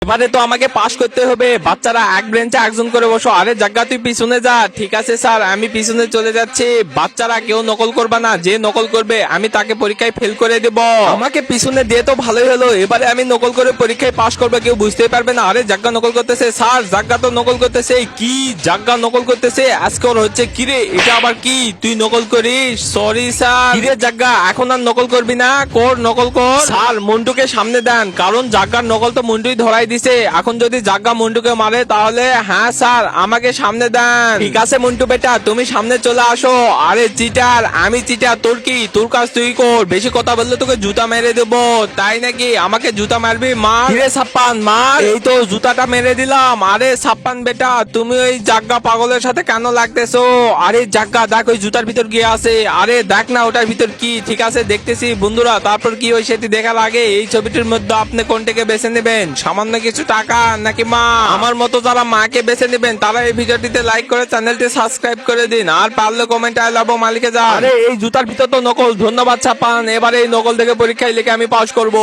এবারে তো আমাকে পাস করতে হবে। বাচ্চারা এক বেঞ্চে একজন করে বসো। আরে জায়গা তুই পিছনে যা। ঠিক আছে স্যার, আমি পিছনে চলে যাচ্ছি। বাচ্চারা কেউ নকল করবে না, যে নকল করবে আমি তাকে পরীক্ষায় ফেল করে দেব। আমাকে পিছনে দিয়ে তো ভালোই হলো, এবারে আমি নকল করে পরীক্ষায় পাস করবো, কেউ বুঝতেই পারবে না। আরে জায়গা নকল করতেছে স্যার, জায়গা তো নকল করতেছে। কি জায়গা নকল করতেছে? আজকে ওর হচ্ছে কি রে, এটা আবার কি? তুই নকল করিস? Sorry sir. কিরে জায়গা, এখন আর নকল করবি না? কর, নকল কর। স্যার মন্টুকে সামনে দেন, কারণ জায়গার নকল তো মন্টুই ধরাই দিছে। এখন যদি জায়গা মন্টুকে মারে তাহলে? হ্যাঁ স্যার, আমাকে সামনে দেন। ঠিক আছে মন্টু বেটা, তুমি সামনে চলে আসো। আরে চিটার, আমি চিটার, তোর কি? তোর কাজ তুই কর, বেশি কথা বললে তোকে জুতা মেরে দেবো। তাই নাকি? আমাকে জুতা মারবি? মার। কিরে ছাপ্পান, মার। এই তো জুতাটা মেরে দিলাম। আরে ছাপ্পান বেটা, তুমি ওই জাগ্গা পাগলের সাথে কেন লাগতেছো? আরে জাগ্গা দেখ, ওই জুতার ভিতর কি আছে। আরে দেখ না ওটার ভিতর কি। ঠিক আছে দেখতেছি বন্ধুরা, তারপর কি ওই সেটি দেখার আগে এই ছবিটির মধ্যে আপনি কোনটাকে বেছে নেবেন? সামান্য কিছু টাকা নাকি মা? আমার মতো যারা মাকে বেছে নেবেন তারা এই ভিডিওটিতে লাইক করে চ্যানেলটি সাবস্ক্রাইব করে দিন, আর পারলে কমেন্টে আই লাভ মালিকে যান। আরে এই জুতার ভিতর তো নকল। ধন্যবাদ ছাপ্পান, এবারে এই নকল দেখে পরীক্ষায় লিখে আমি পাস করব।